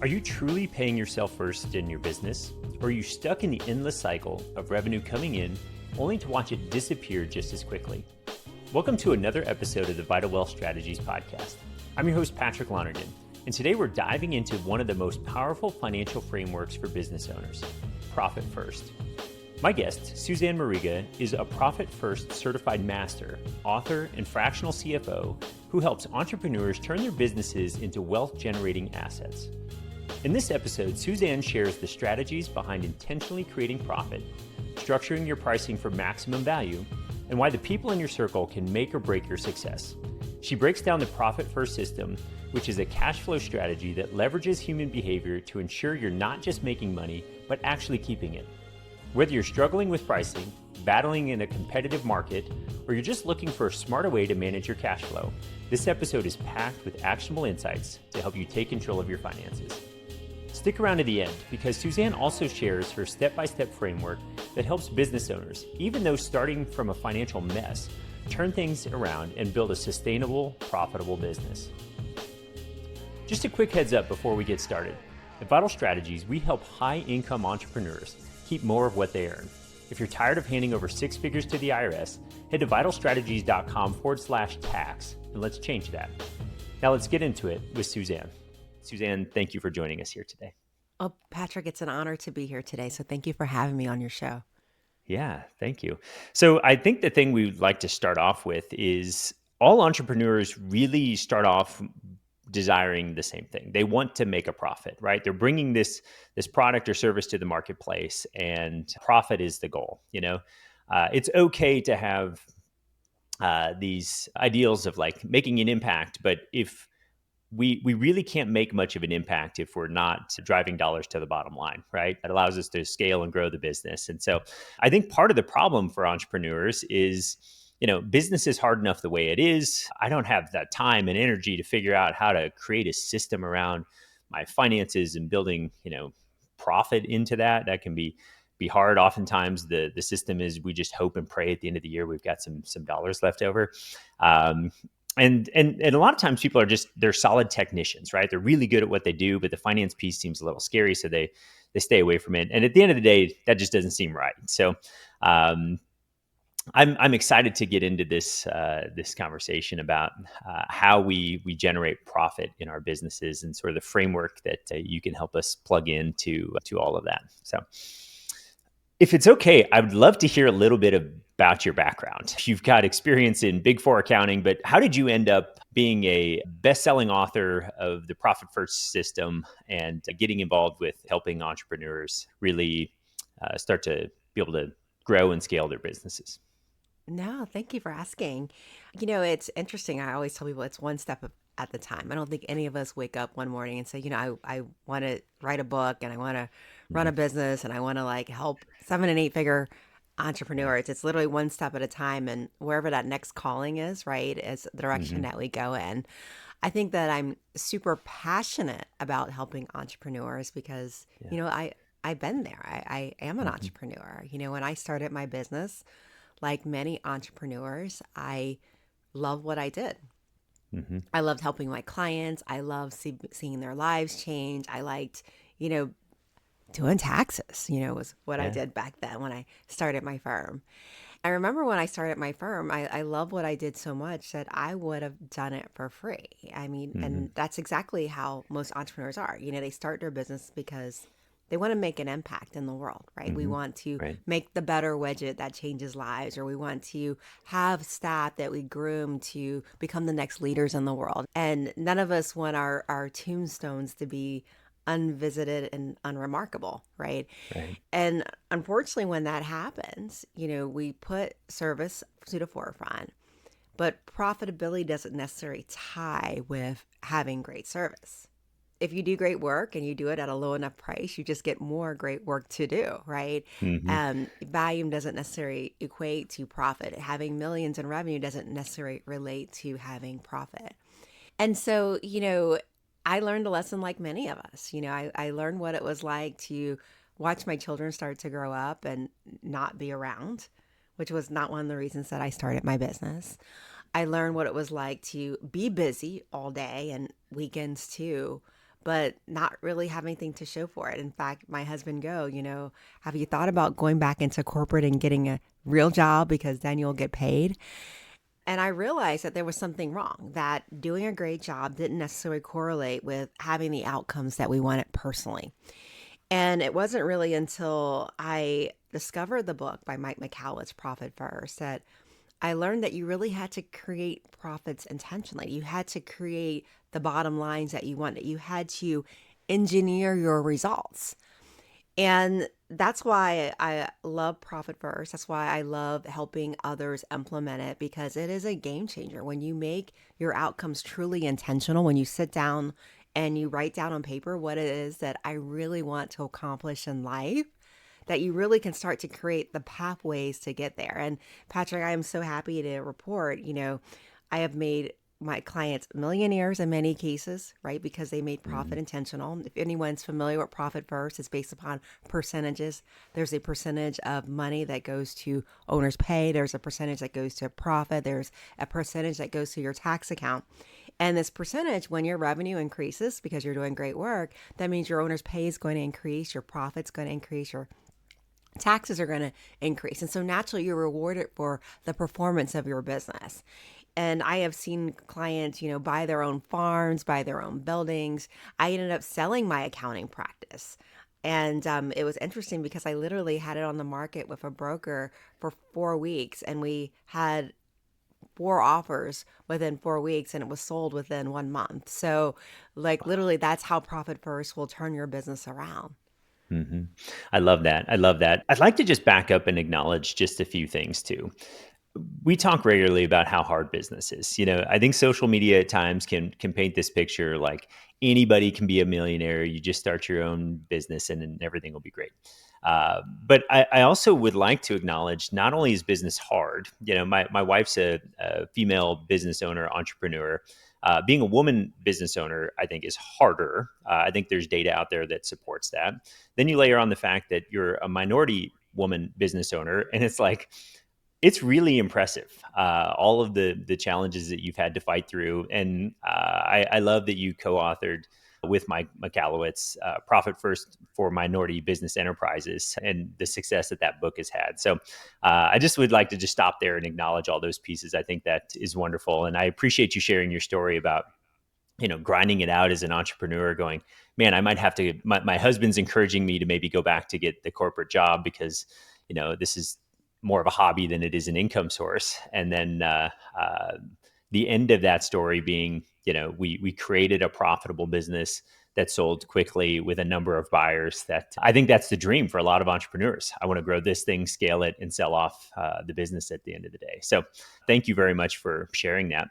Are you truly paying yourself first in your business? Or are you stuck in the endless cycle of revenue coming in only to watch it disappear just as quickly? Welcome to another episode of the Vital Wealth Strategies podcast. I'm your host, Patrick Lonergan, and today we're diving into one of the most powerful financial frameworks for business owners, Profit First. My guest, Susanne Mariga, is a Profit First certified master, author, and fractional CFO who helps entrepreneurs turn their businesses into wealth-generating assets. In this episode, Susanne shares the strategies behind intentionally creating profit, structuring your pricing for maximum value, and why the people in your circle can make or break your success. She breaks down the Profit First system, which is a cash flow strategy that leverages human behavior to ensure you're not just making money, but actually keeping it. Whether you're struggling with pricing, battling in a competitive market, or you're just looking for a smarter way to manage your cash flow, this episode is packed with actionable insights to help you take control of your finances. Stick around to the end because Susanne also shares her step-by-step framework that helps business owners, even those starting from a financial mess, turn things around and build a sustainable, profitable business. Just a quick heads up before we get started. At Vital Strategies, we help high-income entrepreneurs keep more of what they earn. If you're tired of handing over six figures to the IRS, head to vitalstrategies.com/tax and let's change that. Now let's get into it with Susanne. Susanne, thank you for joining us here today. Oh, Patrick, it's an honor to be here today. So thank you for having me on your show. Yeah, thank you. So I think the thing we'd like to start off with is all entrepreneurs really start off desiring the same thing. They want to make a profit, right? They're bringing this product or service to the marketplace, and profit is the goal. It's okay to have these ideals of like making an impact, but if we really can't make much of an impact if we're not driving dollars to the bottom line, right? That allows us to scale and grow the business. And so I think part of the problem for entrepreneurs is, business is hard enough the way it is. I don't have that time and energy to figure out how to create a system around my finances and building, profit into that. That can be hard. Oftentimes the system is we just hope and pray at the end of the year we've got some dollars left over. And a lot of times people they're solid technicians, right? They're really good at what they do, but the finance piece seems a little scary, so they stay away from it. And at the end of the day, that just doesn't seem right. So I'm excited to get into this conversation about how we generate profit in our businesses and sort of the framework that you can help us plug into all of that. So if it's okay, I would love to hear a little bit about your background. You've got experience in Big Four accounting, but how did you end up being a best-selling author of the Profit First system and getting involved with helping entrepreneurs really start to be able to grow and scale their businesses? No, thank you for asking. It's interesting. I always tell people it's one step at the time. I don't think any of us wake up one morning and say, I want to write a book and I want to run a business and I want to help 7 and 8 figure entrepreneurs. It's literally one step at a time, and wherever that next calling is, right, is the direction that we go in. I think that I'm super passionate about helping entrepreneurs because, I've been there. I am an entrepreneur. When I started my business, like many entrepreneurs, I love what I did. I loved helping my clients. I loved seeing their lives change. I liked, doing taxes, was what I did back then when I started my firm. I remember when I started my firm, I love what I did so much that I would have done it for free. I mean, and that's exactly how most entrepreneurs are. They start their business because they want to make an impact in the world, right? We want to make the better widget that changes lives, or we want to have staff that we groom to become the next leaders in the world. And none of us want our tombstones to be unvisited and unremarkable, right? And unfortunately, when that happens, we put service to the forefront, but profitability doesn't necessarily tie with having great service. If you do great work and you do it at a low enough price, you just get more great work to do, right? Volume doesn't necessarily equate to profit. Having millions in revenue doesn't necessarily relate to having profit. And so, I learned a lesson like many of us. I learned what it was like to watch my children start to grow up and not be around, which was not one of the reasons that I started my business. I learned what it was like to be busy all day and weekends too, but not really have anything to show for it. In fact, my husband have you thought about going back into corporate and getting a real job because then you'll get paid? And I realized that there was something wrong, that doing a great job didn't necessarily correlate with having the outcomes that we wanted personally. And it wasn't really until I discovered the book by Mike McCallow's Profit First that I learned that you really had to create profits intentionally. You had to create the bottom lines that you wanted. You had to engineer your results. And that's why I love Profit First. That's why I love helping others implement it because it is a game changer. When you make your outcomes truly intentional, when you sit down and you write down on paper what it is that I really want to accomplish in life, that you really can start to create the pathways to get there. And Patrick, I am so happy to report, I have made my clients millionaires in many cases, right? Because they made profit Mhm. intentional. If anyone's familiar with Profit First, it's based upon percentages. There's a percentage of money that goes to owner's pay. There's a percentage that goes to profit. There's a percentage that goes to your tax account. And this percentage, when your revenue increases because you're doing great work, that means your owner's pay is going to increase, your profit's going to increase, your taxes are going to increase. And so naturally, you're rewarded for the performance of your business. And I have seen clients, buy their own farms, buy their own buildings. I ended up selling my accounting practice. And it was interesting because I literally had it on the market with a broker for 4 weeks, and we had four offers within 4 weeks, and it was sold within 1 month. So, like, literally, that's how Profit First will turn your business around. Mhm. I love that. I love that. I'd like to just back up and acknowledge just a few things too. We talk regularly about how hard business is. I think social media at times can paint this picture like anybody can be a millionaire. You just start your own business and everything will be great. But I also would like to acknowledge not only is business hard. My wife's a female business owner, entrepreneur. Being a woman business owner, I think, is harder. I think there's data out there that supports that. Then you layer on the fact that you're a minority woman business owner, and it's like it's really impressive, all of the challenges that you've had to fight through, and I love that you co-authored with Mike McCallowitz, "Profit First for Minority Business Enterprises," and the success that that book has had. So, I just would like to just stop there and acknowledge all those pieces. I think that is wonderful, and I appreciate you sharing your story about grinding it out as an entrepreneur, going, man, I might have to, my husband's encouraging me to maybe go back to get the corporate job because, this is more of a hobby than it is an income source. And then the end of that story being, we created a profitable business that sold quickly with a number of buyers. That I think that's the dream for a lot of entrepreneurs. I want to grow this thing, scale it, and sell off the business at the end of the day. So thank you very much for sharing that.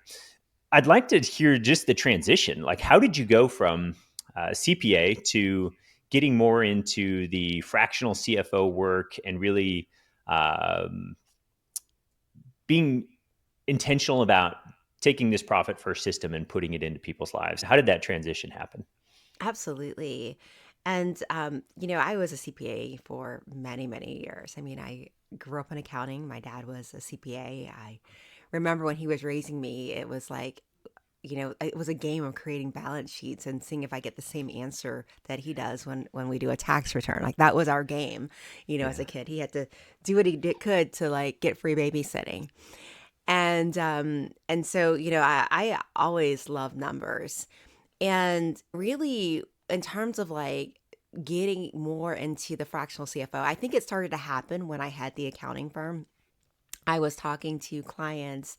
I'd like to hear just the transition. Like, how did you go from CPA to getting more into the fractional CFO work and really um, being intentional about taking this profit first system and putting it into people's lives? How did that transition happen? Absolutely. And, I was a CPA for many, many years. I mean, I grew up in accounting. My dad was a CPA. I remember when he was raising me, it was like, it was a game of creating balance sheets and seeing if I get the same answer that he does when we do a tax return. Like that was our game, as a Yeah. kid. He had to do what he could to like get free babysitting. And so, I always love numbers. And really, in terms of like getting more into the fractional CFO, I think it started to happen when I had the accounting firm. I was talking to clients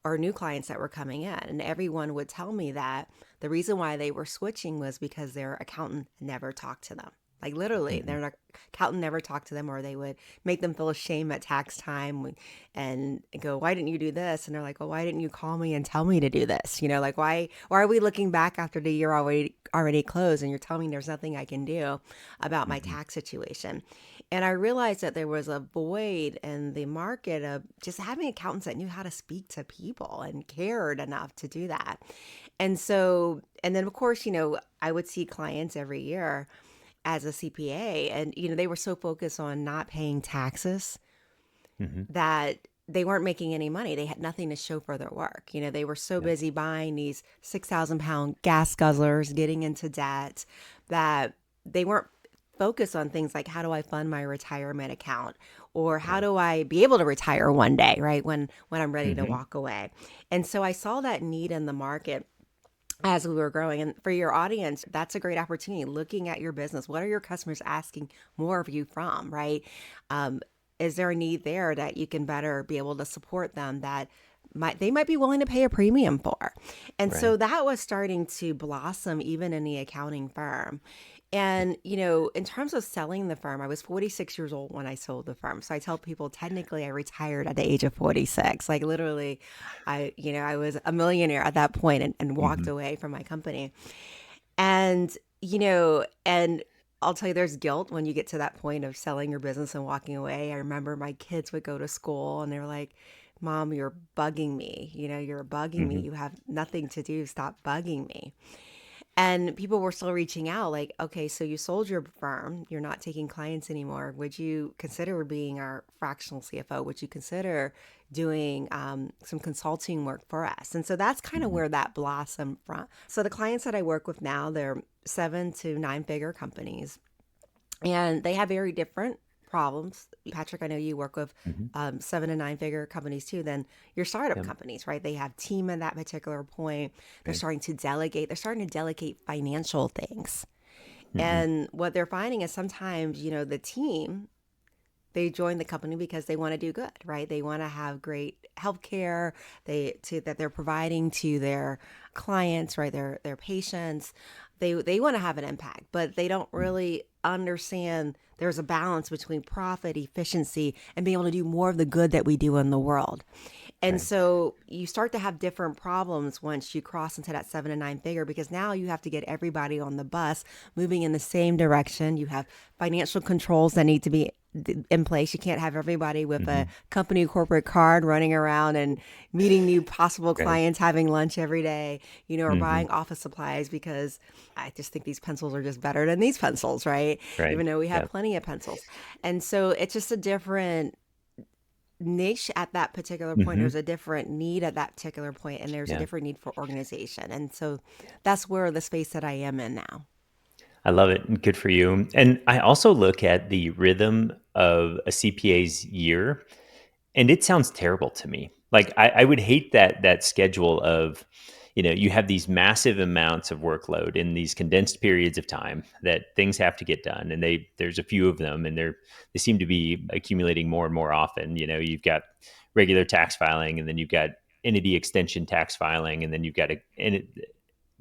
or new clients that were coming in, and everyone would tell me that the reason why they were switching was because their accountant never talked to them. Like literally, Hmm. their accountant never talked to them, or they would make them feel ashamed at tax time and go, "Why didn't you do this?" And they're like, "Well, why didn't you call me and tell me to do this?" Like why are we looking back after the year already closed, and you're telling me there's nothing I can do about my Hmm. tax situation? And I realized that there was a void in the market of just having accountants that knew how to speak to people and cared enough to do that. And so, and then of course, I would see clients every year as a CPA, and they were so focused on not paying taxes Hmm. that they weren't making any money. They had nothing to show for their work. They were so Yep. busy buying these 6,000 pound gas guzzlers, getting into debt, that they weren't focused on things like, how do I fund my retirement account, or how Right. do I be able to retire one day, right? When I'm ready to Hmm. walk away. And so I saw that need in the market as we were growing. And for your audience, that's a great opportunity. Looking at your business, what are your customers asking more of you from, right? Um, is there a need there that you can better be able to support them, that they might be willing to pay a premium for? And Right. so that was starting to blossom even in the accounting firm. And, in terms of selling the firm, I was 46 years old when I sold the firm. So I tell people technically I retired at the age of 46. Like literally, I was a millionaire at that point, and walked Hmm. away from my company. And, and I'll tell you, there's guilt when you get to that point of selling your business and walking away. I remember my kids would go to school and they were like, Mom, you're bugging me. You're bugging me. Hmm. You have nothing to do. Stop bugging me. And people were still reaching out like, okay, so you sold your firm, you're not taking clients anymore. Would you consider being our fractional CFO? Would you consider doing some consulting work for us? And so that's kind of Hmm. where that blossomed from. So the clients that I work with now, they're 7 to 9 figure companies, and they have very different problems. Patrick, I know you work with Hmm. 7 to 9 figure companies too. Then your startup Yep. companies, right? They have team at that particular point. They're Right. starting to delegate. They're starting to delegate financial things. Hmm. And what they're finding is sometimes, the team, they join the company because they want to do good, right? They want to have great healthcare that they're providing to their clients, right? Their patients. They want to have an impact, but they don't really understand there's a balance between profit, efficiency, and being able to do more of the good that we do in the world. And Right. so you start to have different problems once you cross into that 7 to 9 figure, because now you have to get everybody on the bus moving in the same direction. You have financial controls that need to be in place. You can't have everybody with a Hmm. company corporate card running around and meeting new possible Right. clients, having lunch every day, or Hmm. buying office supplies because I just think these pencils are just better than these pencils, right? Right. Even though we have Yep. plenty of pencils. And so it's just a different niche at that particular point. Hmm. There's a different need at that particular point, and there's a Yeah. different need for organization. And so that's where the space that I am in now. I love it. And good for you. And I also look at the rhythm of a CPA's year, and it sounds terrible to me. Like I would hate that schedule of, you have these massive amounts of workload in these condensed periods of time that things have to get done, and there's a few of them, and they seem to be accumulating more and more often. You've got regular tax filing, and then you've got entity extension tax filing, and then you've got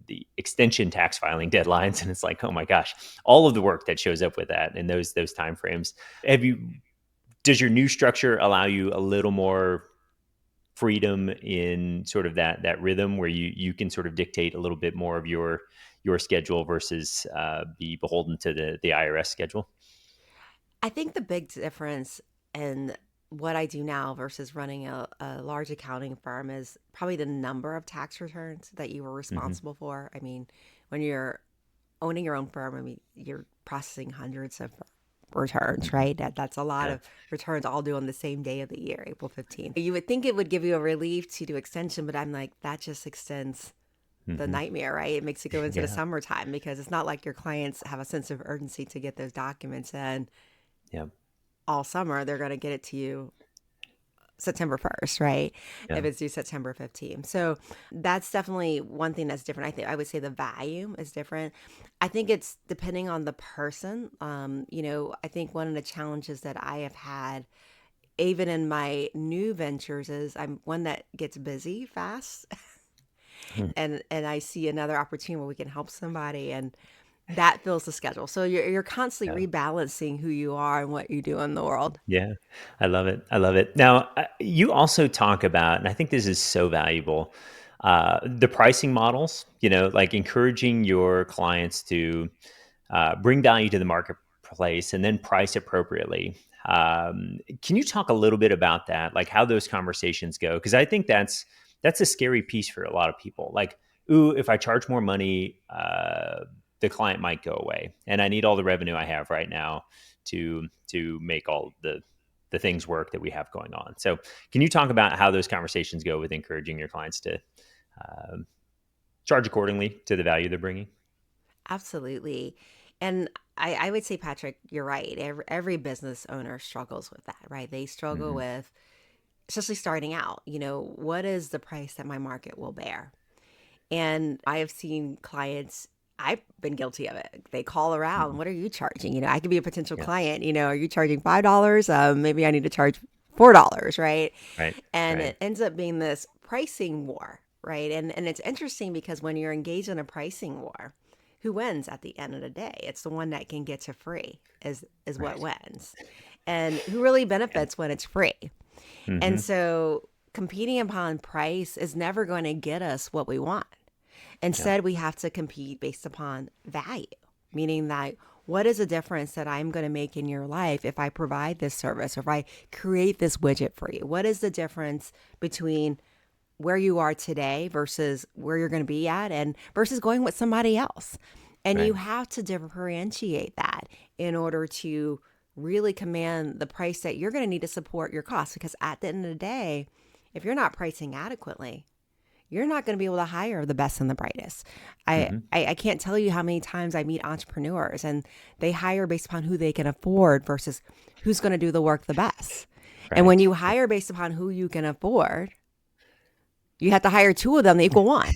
the extension tax filing deadlines, and it's like, oh my gosh, all of the work that shows up with that and those time frames. Have you Does your new structure allow you a little more freedom in sort of that rhythm where you can sort of dictate a little bit more of your schedule versus be beholden to the IRS schedule? I think the big difference in what I do now versus running a large accounting firm is probably the number of tax returns that you were Hmm. responsible for. I mean, when you're owning your own firm, I mean, you're processing hundreds of returns, Hmm. right? That's a lot Yeah. of returns all due on the same day of the year, April 15th. You would think it would give you a relief to do extension, but I'm like, that just extends the Hmm. nightmare, right? It makes it go into the Yeah. summertime because it's not like your clients have a sense of urgency to get those documents in Yeah. all summer. They're going to get it to you September 1st, right? Yeah. If it's due September 15th. So that's definitely one thing that's different. I would say the volume is different. I think it's depending on the person. I think one of the challenges that I have had, even in my new ventures, is I'm one that gets busy fast. Hmm. And I see another opportunity where we can help somebody, and that fills the schedule. So you're Yeah. constantly rebalancing who you are and what you do in the world. Yeah, I love it. I love it. Now, you also talk about, and I think this is so valuable, the pricing models, like encouraging your clients to bring value to the marketplace and then price appropriately. Can you talk a little bit about that, like how those conversations go? Because I think that's a scary piece for a lot of people. Like, ooh, if I charge more money, the client might go away, and I need all the revenue I have right now to make all the the things work that we have going on. So can you talk about how those conversations go with encouraging your clients to um, charge accordingly to the value they're bringing? Absolutely. And I would say, Patrick, you're right. Every business owner struggles with that, right? They struggle Hmm. with, especially starting out, what is the price that my market will bear? And I have seen clients, I've been guilty of it. They call around, Hmm. what are you charging? I could be a potential Yeah. client, are you charging $5? Maybe I need to charge $4, right? Right. And Right. it ends up being this pricing war, right? And it's interesting because when you're engaged in a pricing war, who wins at the end of the day? It's the one that can get to free is what Right. wins. And who really Yeah. benefits when it's free? And Hmm. so competing upon price is never going to get us what we want. Yeah. Instead, we have to compete based upon value, meaning that what is the difference that I'm going to make in your life if I provide this service or if I create this widget for you? What is the difference between where you are today versus where you're going to be at and versus going with somebody else? And you Right. have to differentiate that in order to really command the price that you're going to need to support your costs. Because at the end of the day, if you're not pricing adequately, you're not going to be able to hire the best and the brightest. Hmm. I can't tell you how many times I meet entrepreneurs and they hire based upon who they can afford versus who's going to do the work the best. And when Right. you hire based upon who you can afford, you have to hire two of them to equal one.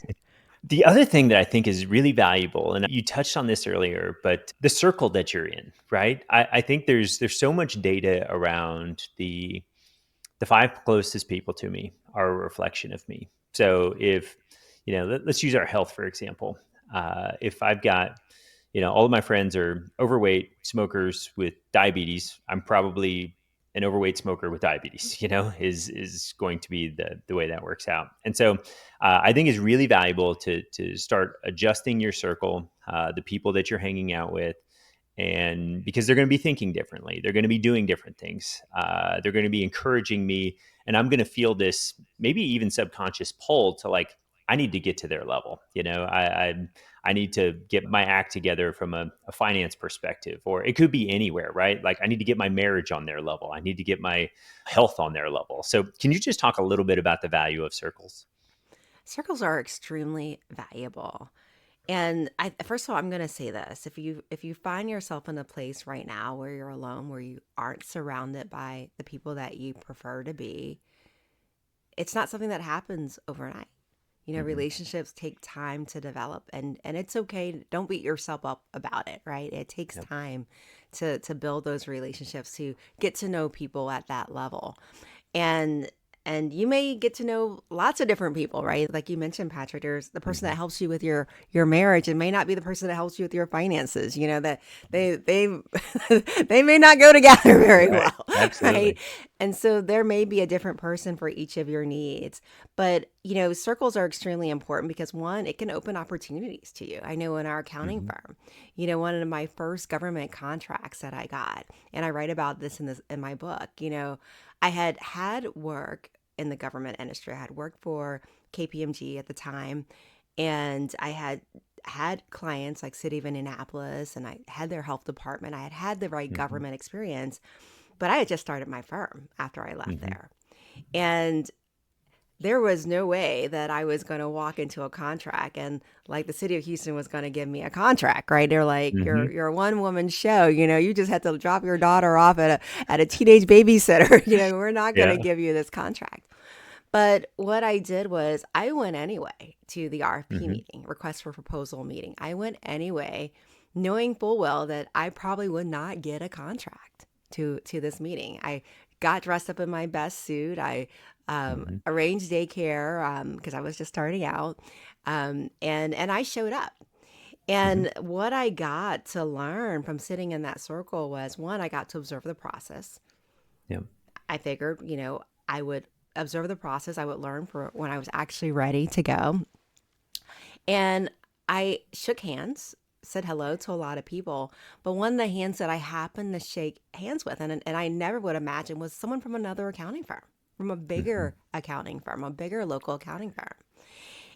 The other thing that I think is really valuable, and you touched on this earlier, but the circle that you're in, right? I think there's so much data around the five closest people to me are a reflection of me. So if let's use our health for example. If I've got all of my friends are overweight smokers with diabetes, I'm probably an overweight smoker with diabetes. Is going to be the way that works out. And so I think it's really valuable to start adjusting your circle, the people that you're hanging out with, and because they're going to be thinking differently, they're going to be doing different things, they're going to be encouraging me, and I'm going to feel this maybe even subconscious pull to like, I need to get to their level. I need to get my act together from a finance perspective, or it could be anywhere, right? Like I need to get my marriage on their level, I need to get my health on their level. So can you just talk a little bit about the value of circles? Circles are extremely valuable. And first of all, I'm going to say this. If you find yourself in a place right now where you're alone, where you aren't surrounded by the people that you prefer to be, it's not something that happens overnight. Hmm. Relationships take time to develop and it's okay. Don't beat yourself up about it, right? It takes Yep. time to build those relationships, to get to know people at that level. And and you may get to know lots of different people, right? Like you mentioned, Patrick, there's the person that Hmm. helps you with your marriage and may not be the person that helps you with your finances. That they they may not go together very Right. well, right? Absolutely. And so there may be a different person for each of your needs. But circles are extremely important because one, it can open opportunities to you. I know in our accounting Hmm. firm, one of my first government contracts that I got, and I write about this in my book. I had work in the government industry. I had worked for KPMG at the time, and I had clients like City of Indianapolis, and I had their health department. I had the right Hmm. government experience, but I had just started my firm after I left Hmm. there. And there was no way that I was going to walk into a contract and like the city of Houston was going to give me a contract, right? They're like, Hmm. you're a one woman show, you just had to drop your daughter off at a teenage babysitter. We're not going to Yeah. give you this contract. But what I did was I went anyway to the RFP Hmm. meeting, request for proposal meeting. I went anyway, knowing full well that I probably would not get a contract to this meeting. I got dressed up in my best suit. I Hmm. arranged daycare because I was just starting out, and I showed up. Hmm. And what I got to learn from sitting in that circle was one, I got to observe the process. Yeah. I figured, I would observe the process. I would learn for when I was actually ready to go. And I shook hands, said hello to a lot of people. But one of the hands that I happened to shake hands with, and I never would imagine, was someone from another accounting firm, from a Hmm. bigger accounting firm, a bigger local accounting firm.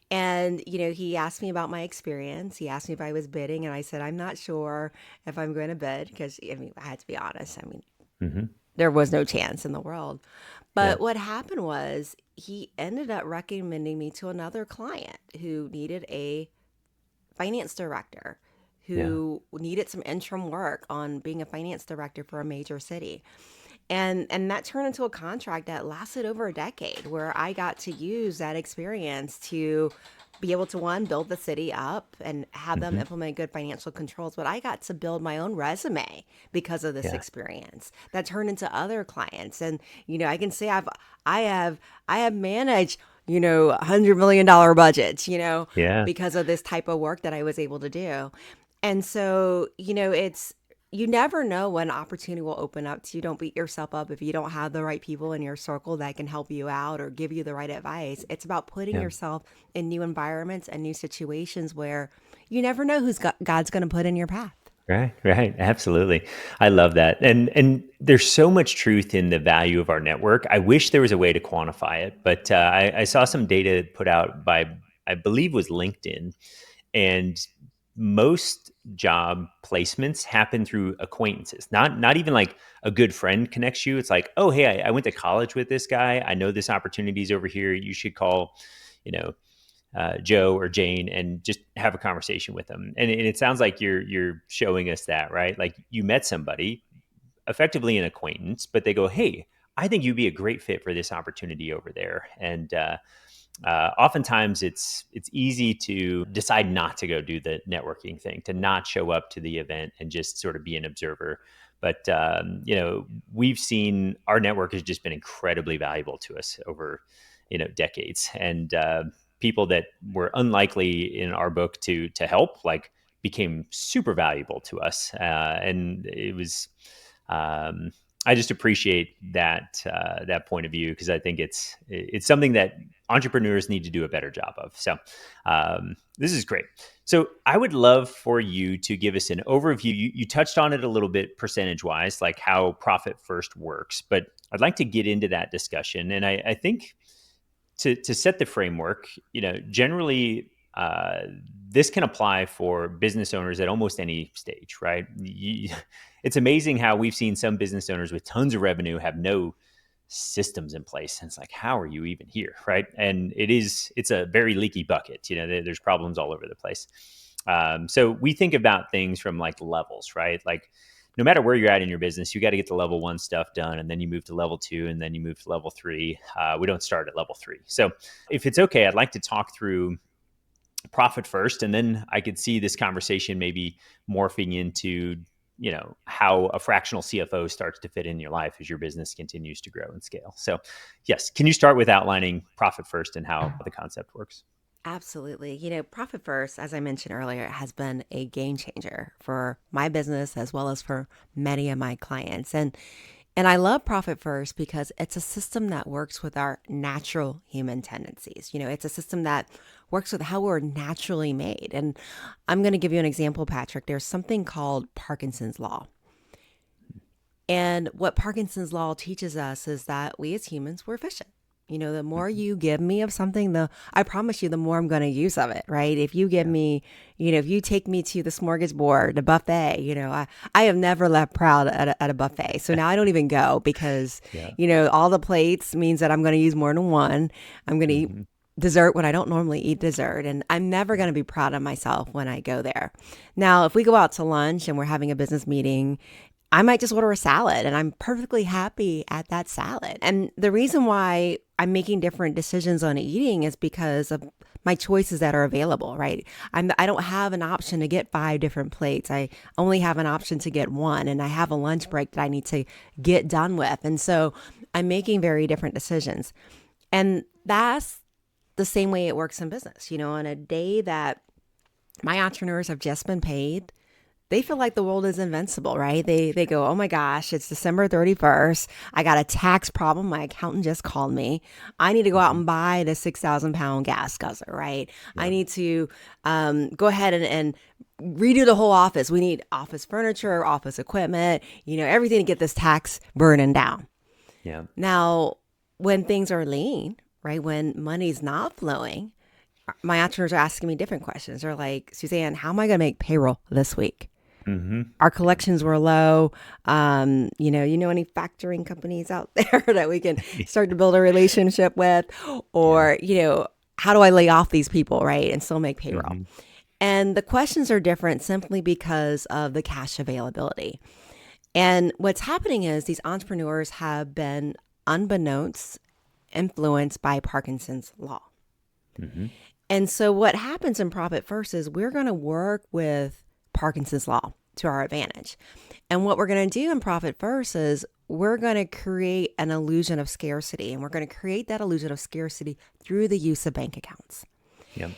And, he asked me about my experience. He asked me if I was bidding, and I said, I'm not sure if I'm going to bid because, I mean, I had to be honest. I mean, Hmm. there was no chance in the world. Yeah. But what happened was he ended up recommending me to another client who needed a finance director, Yeah. who needed some interim work on being a finance director for a major city. And that turned into a contract that lasted over a decade, where I got to use that experience to be able to, one, build the city up and have them Hmm. implement good financial controls, but I got to build my own resume because of this Yeah. experience that turned into other clients. And I can say I have I have managed, $100 million budgets, Yeah. because of this type of work that I was able to do. And so, it's, you never know when opportunity will open up to you. Don't beat yourself up if you don't have the right people in your circle that can help you out or give you the right advice. It's about putting Yeah. yourself in new environments and new situations where you never know who's God's going to put in your path. Right, right, absolutely. I love that, and there's so much truth in the value of our network. I wish there was a way to quantify it, but I saw some data put out by, I believe, was LinkedIn, and most job placements happen through acquaintances. Not even like a good friend connects you. It's like, oh, hey, I went to college with this guy. I know this opportunity's over here. You should call, you know, Joe or Jane and just have a conversation with them. And it sounds like you're showing us that, right? Like you met somebody, effectively an acquaintance, but they go, "Hey, I think you'd be a great fit for this opportunity over there." And oftentimes it's easy to decide not to go do the networking thing, to not show up to the event and just sort of be an observer. But we've seen our network has just been incredibly valuable to us over decades, and people that were unlikely in our book to help like became super valuable to us, and it was. Um, I just appreciate that point of view because I think it's something that entrepreneurs need to do a better job of. So this is great. So I would love for you to give us an overview. You touched on it a little bit percentage wise, like how profit first works, but I'd like to get into that discussion. And I think to set the framework, generally this can apply for business owners at almost any stage, right? It's amazing how we've seen some business owners with tons of revenue have no systems in place, and it's like, how are you even here, right? And it's a very leaky bucket. There's problems all over the place. So we think about things from like levels, right? Like no matter where you're at in your business, you got to get the level one stuff done, and then you move to level two, and then you move to level three. We don't start at level three. So if it's okay, I'd like to talk through profit first, and then I could see this conversation maybe morphing into how a fractional CFO starts to fit in your life as your business continues to grow and scale. So yes, can you start with outlining profit first and how the concept works? Absolutely. Profit First, as I mentioned earlier, has been a game changer for my business as well as for many of my clients. And I love Profit First because it's a system that works with our natural human tendencies. It's a system that works with how we're naturally made. And I'm going to give you an example, Patrick. There's something called Parkinson's Law. And what Parkinson's Law teaches us is that we as humans, we're efficient. The more Mhm. you give me of something, I promise you, the more I'm going to use of it, right? If you give Yeah. me, if you take me to the smorgasbord, the buffet, I have never left proud at a buffet. So now I don't even go because, Yeah. all the plates means that I'm going to use more than one. I'm going to eat Hmm. dessert when I don't normally eat dessert. And I'm never going to be proud of myself when I go there. Now, if we go out to lunch and we're having a business meeting, I might just order a salad and I'm perfectly happy at that salad. And the reason why I'm making different decisions on eating is because of my choices that are available, right? I don't have an option to get 5 different plates. I only have an option to get one, and I have a lunch break that I need to get done with. And so I'm making very different decisions. And that's the same way it works in business. On a day that my entrepreneurs have just been paid, they feel like the world is invincible, right? They go, oh my gosh, it's December 31st. I got a tax problem. My accountant just called me. I need to go out Hmm. and buy the 6,000 pound gas guzzler, right? I Yeah. need to go ahead and redo the whole office. We need office furniture, office equipment, everything to get this tax burden down. Yeah. Now, when things are lean, right? When money's not flowing, my entrepreneurs are asking me different questions. They're like, Suzanne, how am I going to make payroll this week? Hmm. Our Yeah. collections were low. Any factoring companies out there that we can start to build a relationship with, Yeah. or how do I lay off these people, right, and still make payroll? Hmm. And the questions are different simply because of the cash availability. And what's happening is these entrepreneurs have been unbeknownst influenced by Parkinson's law. Hmm. And so what happens in Profit First is we're going to work with Parkinson's law to our advantage. And what we're going to do in Profit First is we're going to create an illusion of scarcity. And we're going to create that illusion of scarcity through the use of bank accounts. Yeah.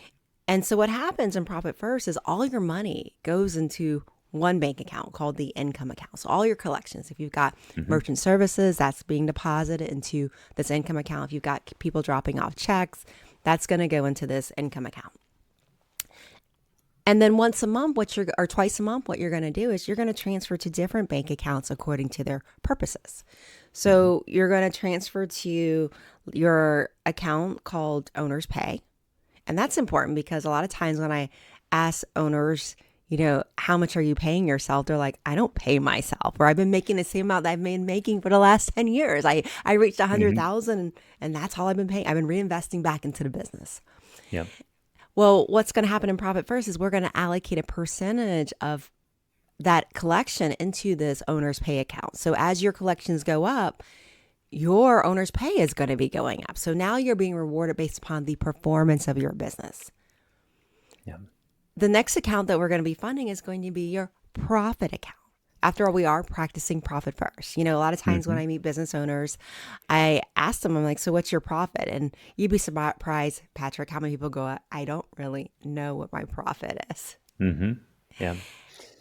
And so what happens in Profit First is all your money goes into one bank account called the income account. So all your collections, if you've got Hmm. merchant services, that's being deposited into this income account. If you've got people dropping off checks, that's going to go into this income account. And then once a month, or twice a month, what you're going to do is you're going to transfer to different bank accounts according to their purposes. Hmm. So you're going to transfer to your account called Owner's Pay. And that's important because a lot of times when I ask owners, how much are you paying yourself? They're like, I don't pay myself, or I've been making the same amount that I've been making for the last 10 years. I reached Hmm. 100,000 and that's all I've been paying. I've been reinvesting back into the business. Yeah. Well, what's going to happen in Profit First is we're going to allocate a percentage of that collection into this owner's pay account. So as your collections go up, your owner's pay is going to be going up. So now you're being rewarded based upon the performance of your business. Yeah. The next account that we're going to be funding is going to be your profit account. After all, we are practicing profit first. A lot of times when Hmm. I meet business owners, I ask them, I'm like, so what's your profit? And you'd be surprised, Patrick, how many people go, I don't really know what my profit is. Hmm. Yeah.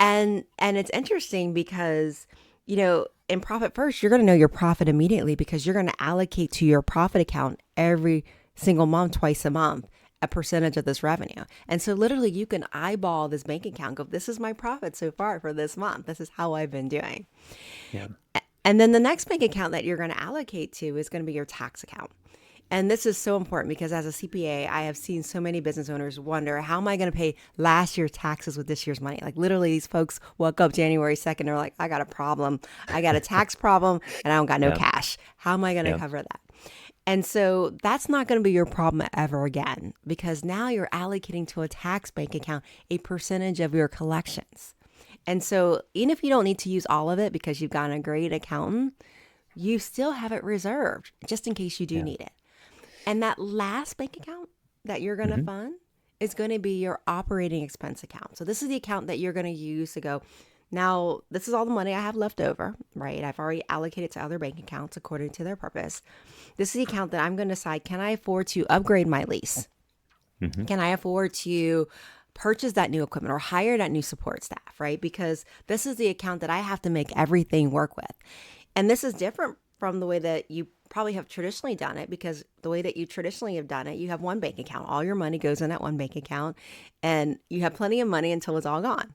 And it's interesting because, in Profit First, you're going to know your profit immediately because you're going to allocate to your profit account every single month, twice a month, a percentage of this revenue. And so literally you can eyeball this bank account, go, this is my profit so far for this month. This is how I've been doing. Yeah. And then the next bank account that you're going to allocate to is going to be your tax account. And this is so important because as a CPA, I have seen so many business owners wonder, how am I going to pay last year's taxes with this year's money? Like literally these folks woke up January 2nd, they're like, I got a problem. I got a tax problem and I don't got no Yeah. cash. How am I going to Yeah. cover that? And so that's not going to be your problem ever again because now you're allocating to a tax bank account a percentage of your collections. And so even if you don't need to use all of it because you've got a great accountant, you still have it reserved just in case you do Yeah. need it. And that last bank account that you're going to Hmm. fund is going to be your operating expense account. So this is the account that you're going to use to go, now, this is all the money I have left over, right? I've already allocated to other bank accounts according to their purpose. This is the account that I'm going to decide, can I afford to upgrade my lease? Hmm. Can I afford to purchase that new equipment or hire that new support staff, right? Because this is the account that I have to make everything work with. And this is different from the way that you probably have traditionally done it because the way that you traditionally have done it, you have one bank account. All your money goes in that one bank account and you have plenty of money until it's all gone.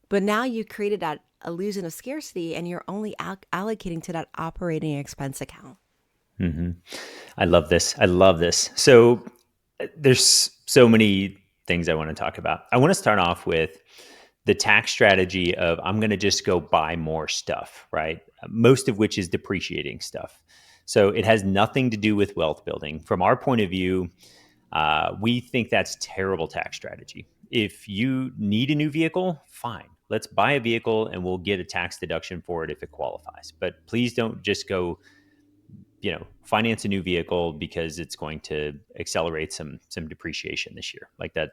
But now you created that illusion of scarcity and you're only allocating to that operating expense account. Hmm. I love this. I love this. So there's so many things I want to talk about. I want to start off with the tax strategy of I'm going to just go buy more stuff, right? Most of which is depreciating stuff. So it has nothing to do with wealth building. From our point of view, we think that's terrible tax strategy. If you need a new vehicle, fine. Let's buy a vehicle and we'll get a tax deduction for it if it qualifies. But please don't just go, finance a new vehicle because it's going to accelerate some depreciation this year. Like that,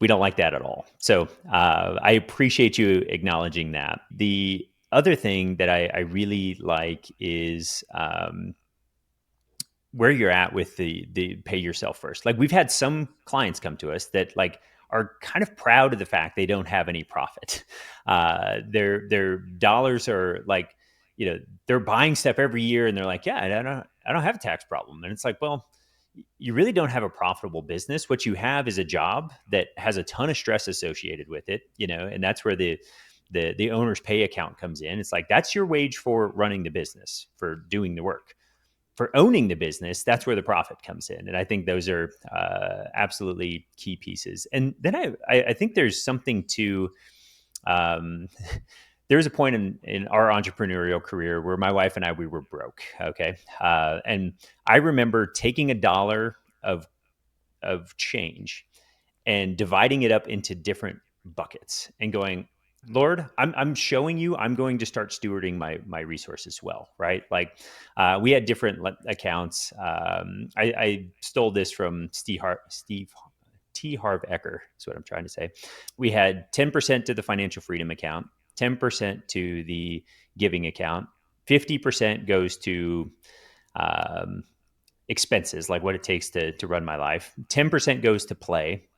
we don't like that at all. So I appreciate you acknowledging that. The other thing that I really like is where you're at with the pay yourself first. Like we've had some clients come to us that like are kind of proud of the fact they don't have any profit. Their dollars are like, they're buying stuff every year and they're like, yeah, I don't have a tax problem. And it's like, well, you really don't have a profitable business. What you have is a job that has a ton of stress associated with it, and that's where the owner's pay account comes in. It's like that's your wage for running the business, for doing the work. For owning the business, that's where the profit comes in, and I think those are absolutely key pieces. And then I think there's something to Um, there was a point in our entrepreneurial career where my wife and I, we were broke. Okay. And I remember taking $1 of, of change and dividing it up into different buckets and going, Lord, I'm showing you I'm going to start stewarding my resources well, right? Like we had different accounts. I stole this from Steve T. Harv Eker, is what I'm trying to say. We had 10% to the financial freedom account, 10% to the giving account, 50% goes to um, expenses, like what it takes to run my life, 10% goes to play,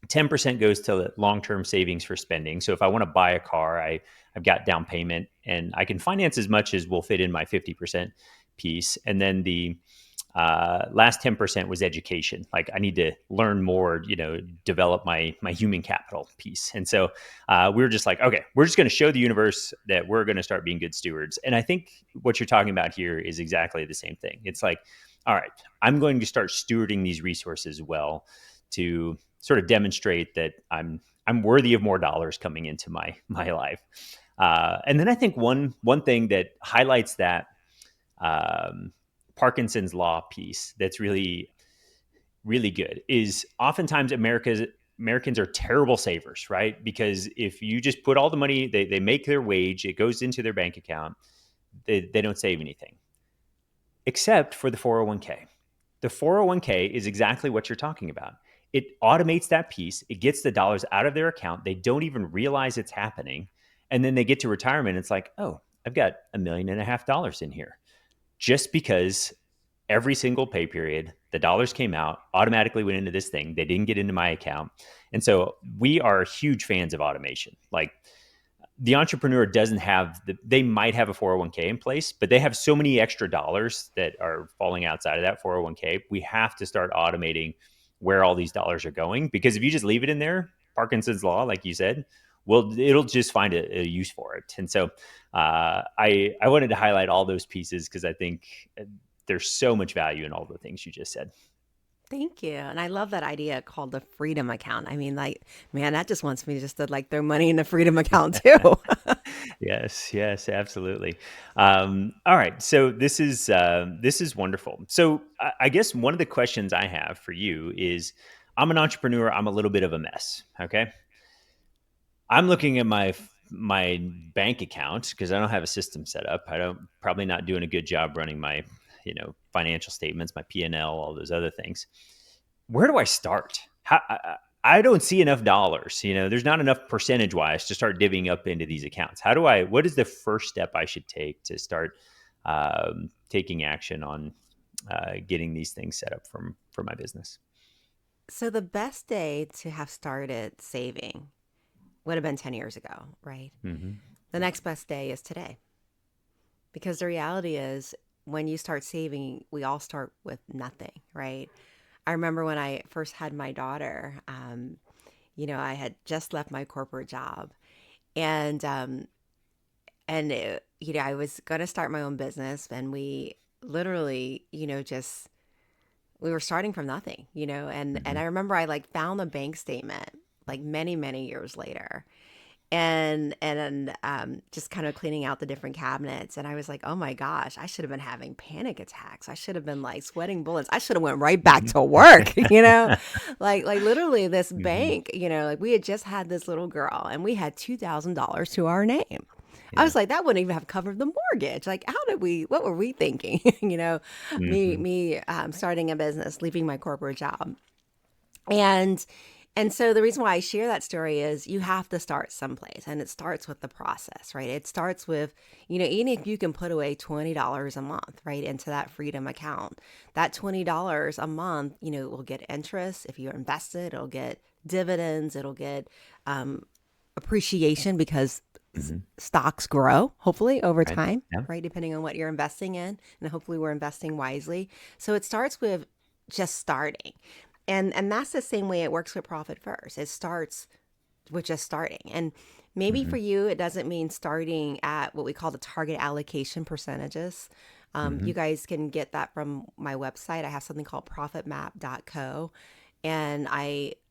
10% goes to long-term savings for spending. So if I want to buy a car, I've got down payment and I can finance as much as will fit in my 50% piece. And then the last 10% was education. Like I need to learn more, develop my human capital piece. And so we were just like, okay, we're just going to show the universe that we're going to start being good stewards. And I think what you're talking about here is exactly the same thing. It's like, all right, I'm going to start stewarding these resources well to sort of demonstrate that I'm worthy of more dollars coming into my life. And then I think one thing that highlights that um, Parkinson's law piece that's really really good is oftentimes Americans are terrible savers, right? Because if you just put all the money they make their wage, it goes into their bank account, they don't save anything except for the 401k. The 401k is exactly what you're talking about. It automates that piece, it gets the dollars out of their account. They don't even realize it's happening. And then they get to retirement. It's like, oh, I've got $1.5 million in here just because every single pay period, the dollars came out, automatically went into this thing. They didn't get into my account. And so we are huge fans of automation. Like the entrepreneur doesn't have they might have a 401k in place, but they have so many extra dollars that are falling outside of that 401k. We have to start automating where all these dollars are going, because if you just leave it in there, Parkinson's law, like you said, well, it'll just find a use for it. And so I wanted to highlight all those pieces because I think there's so much value in all the things you just said. Thank you. And I love that idea called the freedom account. I mean, like, man, that just wants me just to like throw money in the freedom account too. Yes, yes, absolutely. All right, so this is wonderful. So I guess one of the questions I have for you is, I'm an entrepreneur. I'm a little bit of a mess. Okay, I'm looking at my bank account because I don't have a system set up. I don't probably not doing a good job running my financial statements, my P&L, all those other things. Where do I start? I don't see enough dollars. There's not enough percentage wise to start divvying up into these accounts. What is the first step I should take to start taking action on getting these things set up for my business? So the best day to have started saving would have been 10 years ago, right? Hmm. The next best day is today. Because the reality is, when you start saving, we all start with nothing, right? I remember when I first had my daughter, I had just left my corporate job, and I was going to start my own business, and we literally, just we were starting from nothing, and Hmm. I remember I like found the bank statement like many years later, and just kind of cleaning out the different cabinets, and I was like, oh my gosh, I should have been having panic attacks. I should have been like sweating bullets. I should have went right back Hmm. to work. Like literally this Hmm. bank, like we had just had this little girl and we had $2,000 to our name. I Yeah. was like, that wouldn't even have covered the mortgage. Like, what were we thinking? Me, Hmm. starting a business, leaving my corporate job. And and so the reason why I share that story is you have to start someplace, and it starts with the process, right? It starts with, even if you can put away $20 a month, right, into that freedom account, that $20 a month, will get interest. If you're invested, it'll get dividends, it'll get appreciation because Hmm. stocks grow, hopefully, over Right. time, Yeah. right, depending on what you're investing in. And hopefully, we're investing wisely. So it starts with just starting. And that's the same way it works with Profit First. It starts with just starting. And maybe Hmm. for you, it doesn't mean starting at what we call the target allocation percentages. Hmm. You guys can get that from my website. I have something called profitmap.co. And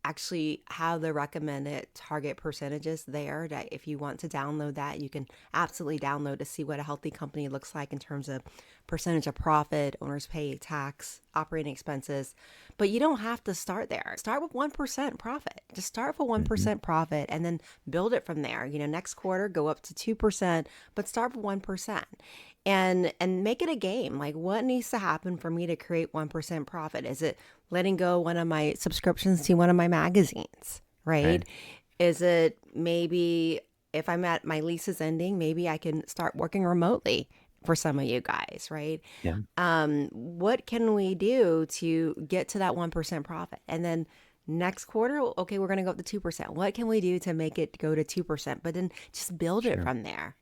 actually have the recommended target percentages there, that if you want to download that, you can absolutely download to see what a healthy company looks like in terms of percentage of profit, owners pay, tax, operating expenses. But you don't have to start there. Start with 1% profit. Just start with Hmm. 1% profit and then build it from there. Next quarter go up to 2%, but start with 1%. And make it a game. Like, what needs to happen for me to create 1% profit? Is it letting go one of my subscriptions to one of my magazines, right? Right. Is it maybe if I'm at my lease is ending, maybe I can start working remotely for some of you guys, right? Yeah. What can we do to get to that 1% profit? And then next quarter, okay, we're going to go up to 2%. What can we do to make it go to 2%? But then just build it Sure. from there.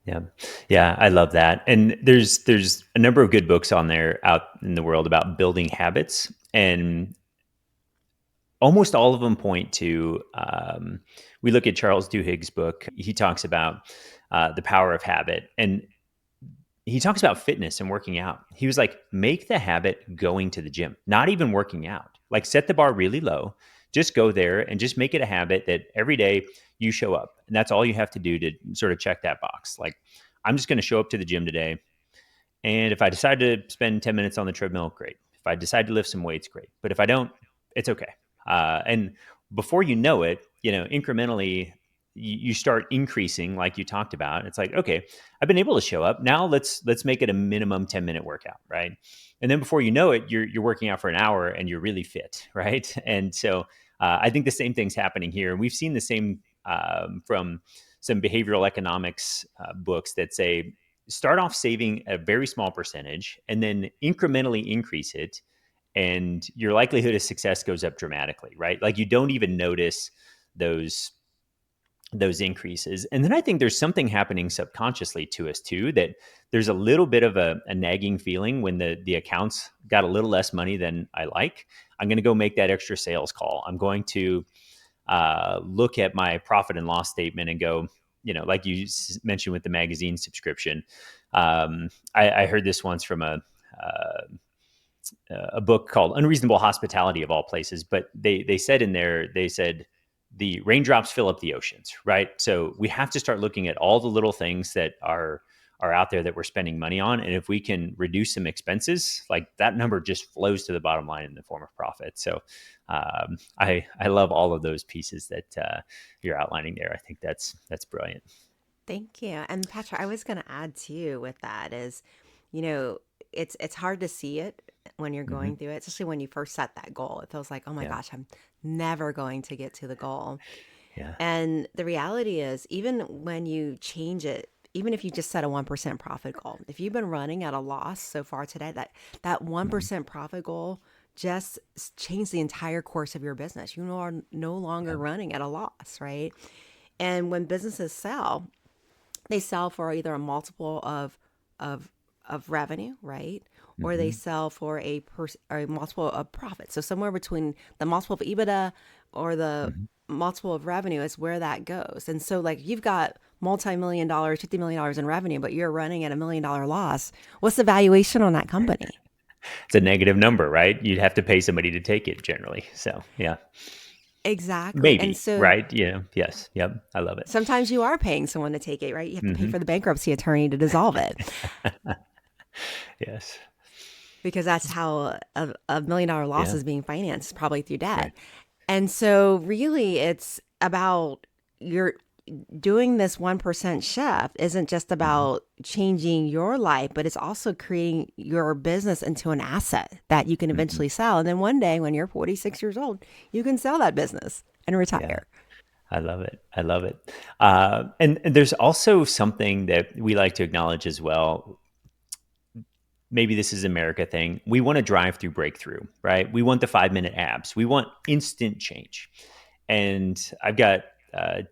Yeah. Yeah, I love that. And there's a number of good books on there out in the world about building habits, and almost all of them point to we look at Charles Duhigg's book. He talks about the power of habit, and he talks about fitness and working out. He was like, make the habit going to the gym, not even working out. Like, set the bar really low, just go there and just make it a habit that every day you show up. And that's all you have to do to sort of check that box. Like, I'm just going to show up to the gym today. And if I decide to spend 10 minutes on the treadmill, great. If I decide to lift some weights, great. But if I don't, it's okay. And before you know it, incrementally, you start increasing, like you talked about. It's like, okay, I've been able to show up. Now let's make it a minimum 10-minute workout, right? And then before you know it, you're working out for an hour and you're really fit, right? And so I think the same thing's happening here. And we've seen the same from some behavioral economics books that say start off saving a very small percentage and then incrementally increase it, and your likelihood of success goes up dramatically, right? Like, you don't even notice those increases. And then I think there's something happening subconsciously to us too, that there's a little bit of a nagging feeling when the accounts got a little less money than I like. I'm going to go make that extra sales call. I'm going to look at my profit and loss statement and go, like you mentioned with the magazine subscription. I heard this once from a book called Unreasonable Hospitality, of all places, but they said in there, they said the raindrops fill up the oceans, right? So we have to start looking at all the little things that are out there that we're spending money on, and if we can reduce some expenses, like, that number just flows to the bottom line in the form of profit. So I love all of those pieces that you're outlining there. I think that's brilliant. Thank you. And Patrick, I was going to add too with that is, you know, it's hard to see it when you're Hmm. going through it, especially when you first set that goal. It feels like, oh my Yeah, gosh, I'm never going to get to the goal. yeah. And the reality is, even when you change it, even if you just set a 1% profit goal, if you've been running at a loss so far today, that Hmm. 1% profit goal just changed the entire course of your business. You are no longer Yeah. running at a loss, right? And when businesses sell, they sell for either a multiple of of revenue, right? Or they Hmm. sell for or a multiple of profit. So somewhere between the multiple of EBITDA or the Hmm. multiple of revenue is where that goes. And so, like, you've got multi-million dollars, $50 million in revenue, but you're running at $1 million loss. What's the valuation on that company? It's a negative number, right? You'd have to pay somebody to take it generally. So yeah, Exactly. And maybe, so right? Yes, yep. I love it. sometimes you are paying someone to take it, right? You have to pay Hmm. for the bankruptcy attorney to dissolve it. Yes. Because that's how a $1 million loss Yeah. is being financed, probably through debt. Right. And so, really, it's about your doing this 1% shift isn't just Hmm. about changing your life, but it's also creating your business into an asset that you can Hmm. eventually sell. And then one day, when you're 46 years old, you can sell that business and Yeah. retire. I love it. I love it. And there's also something that we like to acknowledge as well. Maybe this is an America thing. We want to drive through breakthrough, right? We want the 5-minute abs. We want instant change. And I've got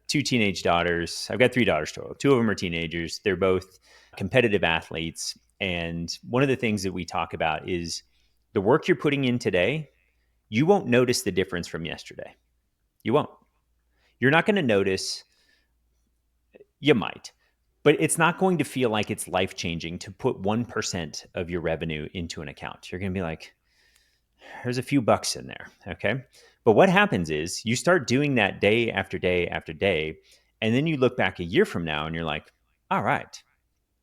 two teenage daughters. I've got three daughters total. Two of them are teenagers. They're both competitive athletes. And one of the things that we talk about is the work you're putting in today, you won't notice the difference from yesterday. You won't. You're not going to notice. You might, but it's not going to feel like it's life changing to put 1% of your revenue into an account. You're going to be like, There's a few bucks in there. Okay. But what happens is you start doing that day after day after day. And then you look back a year from now and you're like, all right,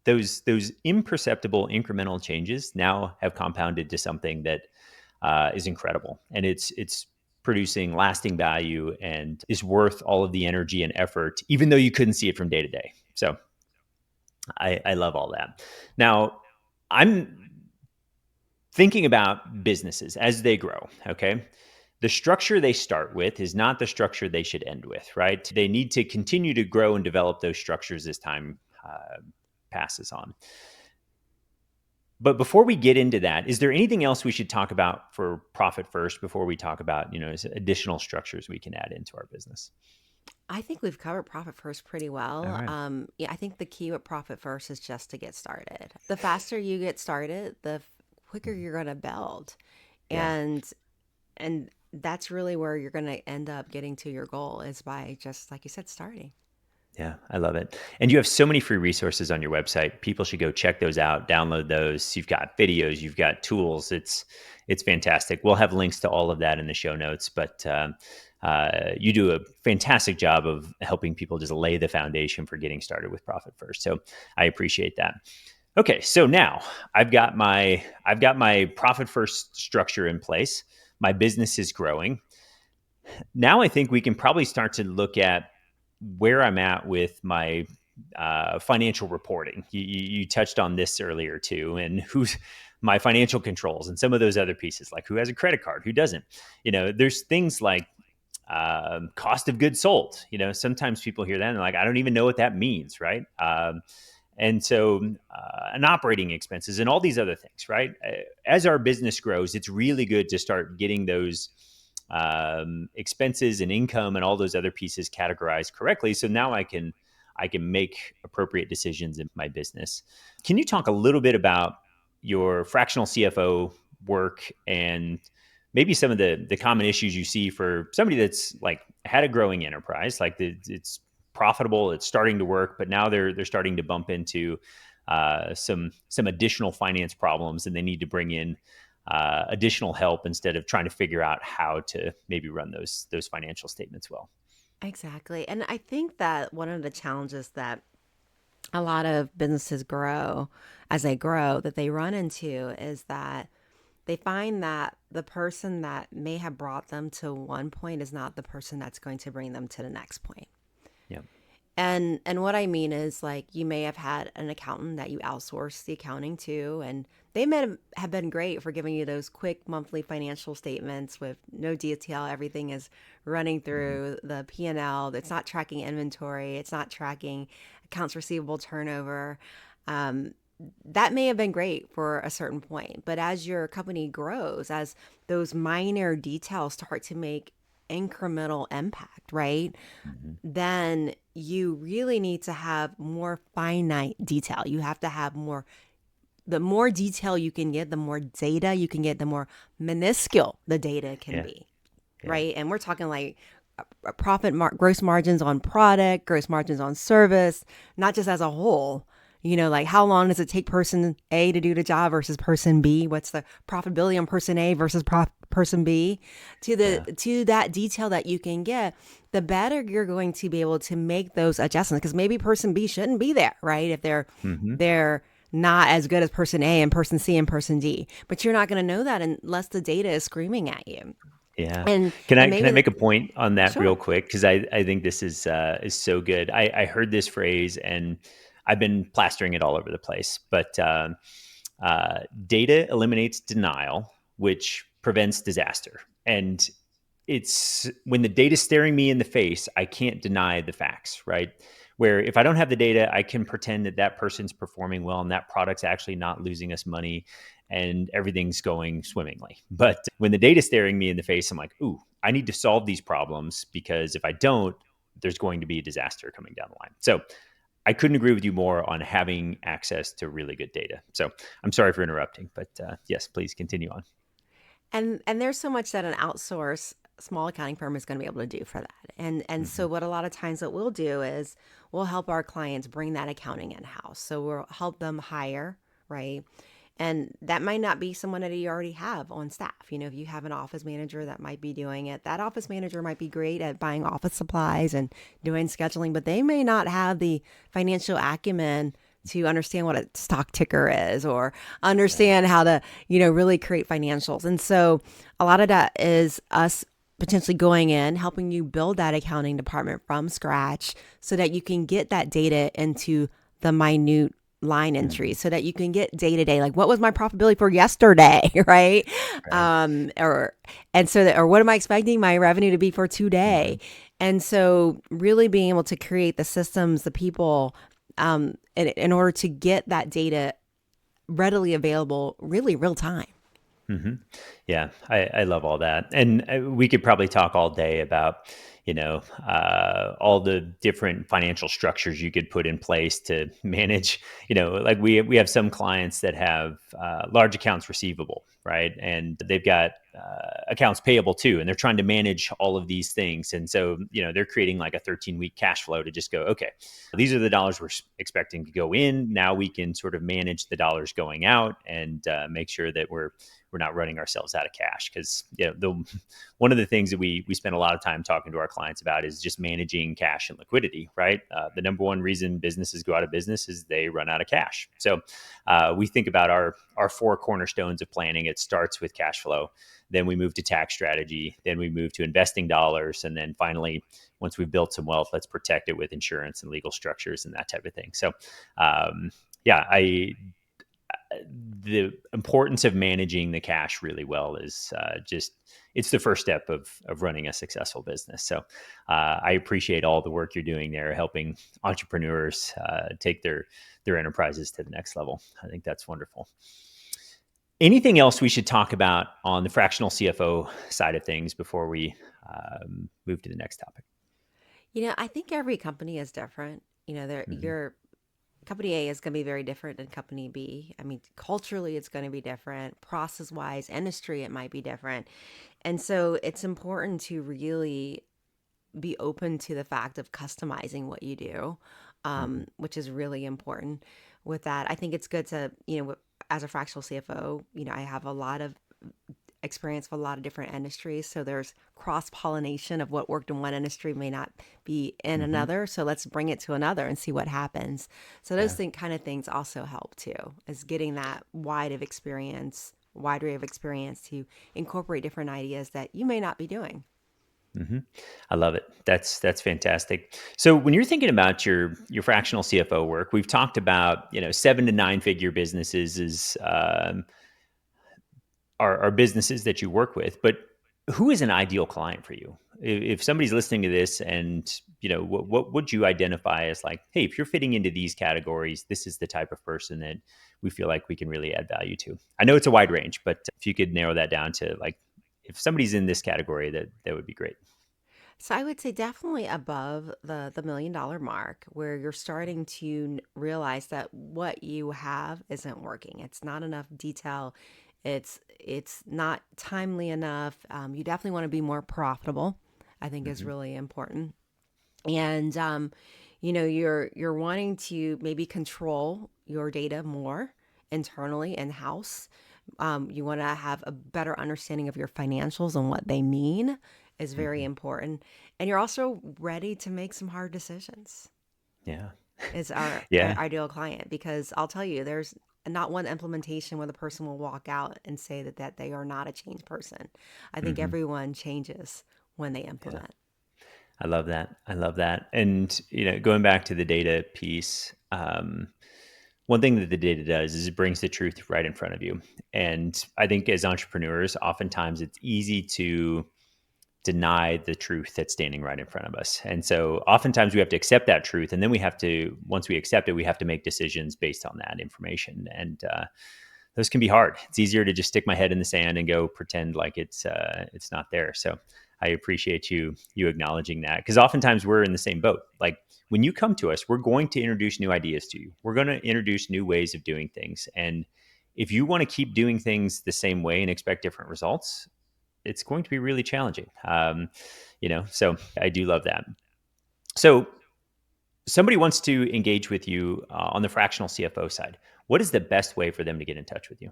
those imperceptible incremental changes now have compounded to something that is incredible. And it's producing lasting value and is worth all of the energy and effort, even though you couldn't see it from day to day. So I love all that. Now, I'm thinking about businesses as they grow, okay? The structure they start with is not the structure they should end with, right? They need to continue to grow and develop those structures as time passes on. But before we get into that, is there anything else we should talk about for profit first before we talk about, additional structures we can add into our business? I think we've covered profit first pretty All well. right. Yeah, I think the key with profit first is just to get started. The faster you get started, the quicker Mhm. you're going to build. Yeah. And and that's really where you're going to end up getting to your goal is by just like you said starting. Yeah, I love it. And you have so many free resources on your website. People should go check those out, download those. You've got videos, you've got tools. It's fantastic. We'll have links to all of that in the show notes. But you do a fantastic job of helping people just lay the foundation for getting started with Profit First. So I appreciate that. Okay, so now I've got my Profit First structure in place. My business is growing. Now I think we can probably start to look at where I'm at with my financial reporting. You touched on this earlier too, and who's my financial controls and some of those other pieces, like who has a credit card, who doesn't. There's things like cost of goods sold. Sometimes people hear that and they're like, I don't even know what that means, right? And so, and operating expenses and all these other things, right? As our business grows, it's really good to start getting those expenses and income and all those other pieces categorized correctly. So now I can make appropriate decisions in my business. Can you talk a little bit about your fractional CFO work and maybe some of the common issues you see for somebody that's like had a growing enterprise, like it's profitable, it's starting to work, but now they're starting to bump into some additional finance problems, and they need to bring in additional help instead of trying to figure out how to maybe run those financial statements well. Exactly. And I think that one of the challenges that a lot of businesses grow as they grow that they run into is that they find that the person that may have brought them to one point is not the person that's going to bring them to the next point. Yeah. And what I mean is like you may have had an accountant that you outsource the accounting to, and they may have been great for giving you those quick monthly financial statements with no detail. Everything is running Hmm. through the P&L. It's not tracking inventory. It's not tracking accounts receivable turnover. Um, that may have been great for a certain point, but as your company grows, as those minor details start to make incremental impact, right? Hmm. Then you really need to have more finite detail. You have to have more, the more detail you can get, the more data you can get, the more minuscule the data can Yeah. be, Yeah. right? And we're talking like gross margins on product, gross margins on service, not just as a whole. Like how long does it take person A to do the job versus person B? What's the profitability on person A versus person B? Yeah. To that detail that you can get, the better you're going to be able to make those adjustments. Because maybe person B shouldn't be there, right? If Hmm. they're not as good as person A and person C and person D, but you're not going to know that unless the data is screaming at you. Yeah. And Can and I can I maybe make a point on that real sure. quick? Because I think this is so good. I heard this phrase and I've been plastering it all over the place. But data eliminates denial, which prevents disaster. And it's when the data's staring me in the face, I can't deny the facts, right? Where if I don't have the data, I can pretend that that person's performing well and that product's actually not losing us money and everything's going swimmingly. But when the data's staring me in the face, I'm like, ooh, I need to solve these problems because if I don't, there's going to be a disaster coming down the line. So I couldn't agree with you more on having access to really good data. So I'm sorry for interrupting, but yes, please continue on. And there's so much that an outsource small accounting firm is going to be able to do for that. And Hmm. so what a lot of times what we'll do is we'll help our clients bring that accounting in house. So we'll help them hire, right? And that might not be someone that you already have on staff. You know, if you have an office manager that might be doing it, that office manager might be great at buying office supplies and doing scheduling, but they may not have the financial acumen to understand what a stock ticker is or Right. understand how to, really create financials. And so a lot of that is us potentially going in, helping you build that accounting department from scratch so that you can get that data into the minute line Mhm. entries so that you can get day to day, like what was my profitability for yesterday, right? Right. Or and so that, or what am I expecting my revenue to be for today? Mhm. And so really being able to create the systems, the people, in order to get that data readily available, really real time. Mhm. Yeah, I love all that, and we could probably talk all day about, all the different financial structures you could put in place to manage. Like we have some clients that have large accounts receivable, right, and they've got accounts payable too, and they're trying to manage all of these things, and so they're creating like a 13-week cash flow to just go, okay, these are the dollars we're expecting to go in. Now we can sort of manage the dollars going out and make sure that we're not running ourselves out of cash because one of the things that we spend a lot of time talking to our clients about is just managing cash and liquidity, right? The number one reason businesses go out of business is they run out of cash. So we think about our four cornerstones of planning. It starts with cash flow, then we move to tax strategy, then we move to investing dollars, and then finally, once we've built some wealth, let's protect it with insurance and legal structures and that type of thing. So yeah, I the importance of managing the cash really well is just it's the first step of running a successful business. So I appreciate all the work you're doing there, helping entrepreneurs take their enterprises to the next level. I think that's wonderful. Anything else we should talk about on the fractional CFO side of things before we move to the next topic? I think every company is different. Hmm. Your company A is going to be very different than company B. I mean, culturally, it's going to be different. Process wise, industry, it might be different. And so it's important to really be open to the fact of customizing what you do, Hmm. which is really important with that. I think it's good to, as a fractional CFO, I have a lot of experience with a lot of different industries. So there's cross pollination of what worked in one industry may not be in Hmm. another. So let's bring it to another and see what happens. So those Yeah. kind of things also help too, is getting that wide array of experience to incorporate different ideas that you may not be doing. Hmm. I love it. That's fantastic. So when you're thinking about your fractional CFO work, we've talked about 7 to 9 figure businesses is are businesses that you work with, but who is an ideal client for you? If somebody's listening to this, and what would you identify as like, hey, if you're fitting into these categories, this is the type of person that we feel like we can really add value to. I know it's a wide range, but if you could narrow that down to like, if somebody's in this category, that would be great. So I would say definitely above the $1 million mark, where you're starting to realize that what you have isn't working. It's not enough detail. It's not timely enough. You definitely want to be more profitable. I think is Hmm. really important. And you're wanting to maybe control your data more internally in house. You want to have a better understanding of your financials and what they mean is very Hmm. important. And you're also ready to make some hard decisions. Yeah. Is our Yeah. ideal client, because I'll tell you, there's not one implementation where the person will walk out and say that they are not a change person. I think Hmm. everyone changes when they Yeah. implement. I love that. I love that. And going back to the data piece, one thing that the data does is it brings the truth right in front of you. And I think as entrepreneurs, oftentimes it's easy to deny the truth that's standing right in front of us. And so oftentimes we have to accept that truth. And then we have to, once we accept it, we have to make decisions based on that information. And those can be hard. It's easier to just stick my head in the sand and go pretend like it's not there. So I appreciate you acknowledging that, because oftentimes we're in the same boat. Like when you come to us, we're going to introduce new ideas to you. We're going to introduce new ways of doing things, and if you want to keep doing things the same way and expect different results, it's going to be really challenging. So I do love that. So somebody wants to engage with you on the fractional CFO side. What is the best way for them to get in touch with you?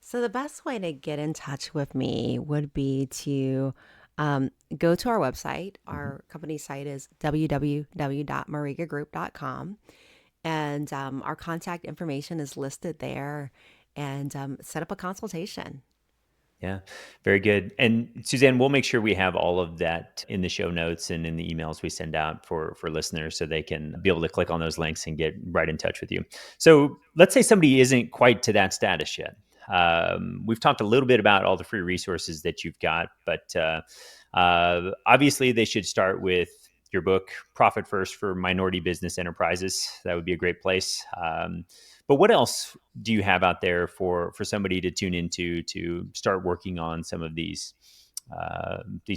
So the best way to get in touch with me would be to go to our website. Hmm. Our company site is www.marigagroup.com. And our contact information is listed there, and set up a consultation. Yeah, very good. And Suzanne, we'll make sure we have all of that in the show notes and in the emails we send out for listeners so they can be able to click on those links and get right in touch with you. So let's say somebody isn't quite to that status yet. We've talked a little bit about all the free resources that you've got, but obviously they should start with your book, Profit First for Minority Business Enterprises. That would be a great place. But what else do you have out there for somebody to tune into to start working on some of these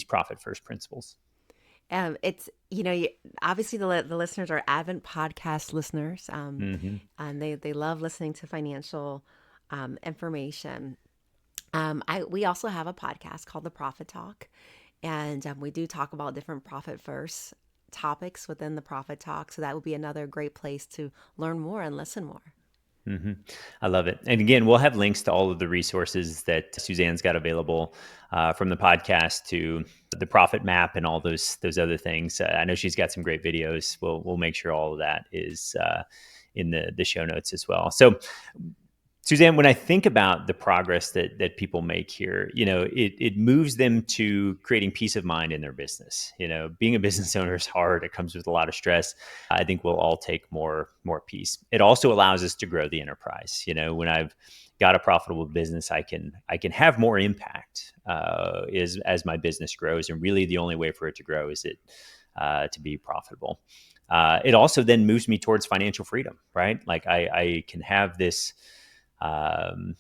profit first principles? It's obviously the listeners are avid podcast listeners, Hmm. and they love listening to financial information. We also have a podcast called The Profit Talk, and we do talk about different profit first topics within the Profit Talk. So that would be another great place to learn more and listen more. Hmm. I love it. And again, we'll have links to all of the resources that Suzanne's got available, from the podcast to the profit map and all those other things. I know she's got some great videos. We'll make sure all of that is in the show notes as well. So Suzanne, when I think about the progress that people make here, it moves them to creating peace of mind in their business. Being a business owner is hard. It comes with a lot of stress. I think we'll all take more peace. It also allows us to grow the enterprise. When I've got a profitable business, I can have more impact as my business grows. And really, the only way for it to grow is to be profitable. It also then moves me towards financial freedom, right? Like I can have um,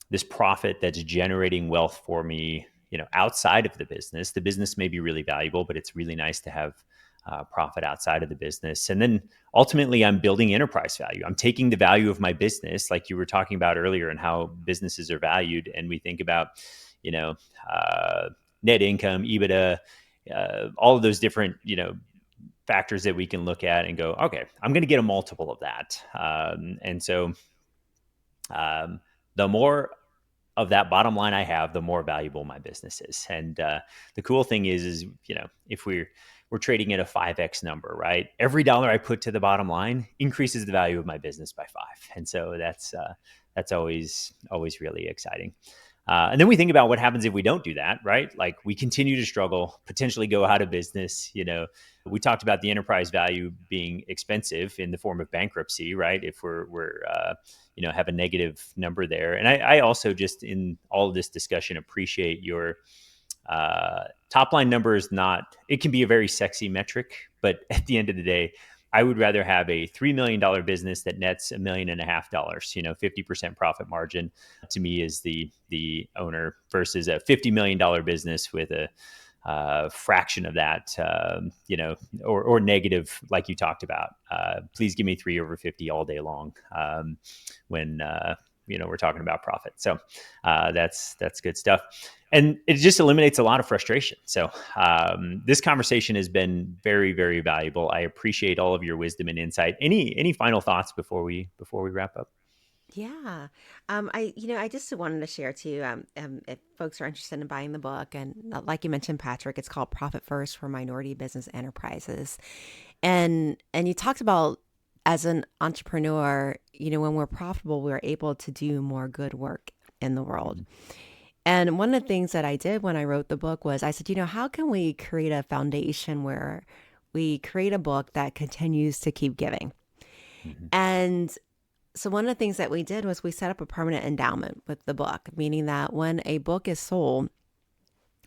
this profit that's generating wealth for me, outside of the business. The business may be really valuable, but it's really nice to have profit outside of the business. And then ultimately, I'm building enterprise value. I'm taking the value of my business, like you were talking about earlier, and how businesses are valued. And we think about, you know, uh, net income, EBITDA, all of those different, factors that we can look at and go, okay, I'm going to get a multiple of that. And so um, the more of that bottom line I have, the more valuable my business is. And the cool thing is if we're trading at a 5x number, right? Every dollar I put to the bottom line increases the value of my business by 5, and so that's always really exciting. And then we think about what happens if we don't do that, right? Like we continue to struggle, potentially go out of business. We talked about the enterprise value being expensive in the form of bankruptcy, right? If we're have a negative number there. And I also just in all of this discussion appreciate your top line number is not, it can be a very sexy metric, but at the end of the day, I would rather have a $3 million business that nets $1.5 million, 50% profit margin to me is the owner versus a $50 million business with a fraction of that, or negative, like you talked about. Please give me 3/50 all day long when we're talking about profit. So that's good stuff, and it just eliminates a lot of frustration. So this conversation has been very, very valuable. I appreciate all of your wisdom and insight. Any final thoughts before we wrap up? Yeah. I just wanted to share too, if folks are interested in buying the book, and like you mentioned, Patrick, it's called Profit First for Minority Business Enterprises. And you talked about as an entrepreneur, when we're profitable, we're able to do more good work in the world. And one of the things that I did when I wrote the book was I said, how can we create a foundation where we create a book that continues to keep giving? Mm-hmm. And so one of the things that we did was we set up a permanent endowment with the book, meaning that when a book is sold,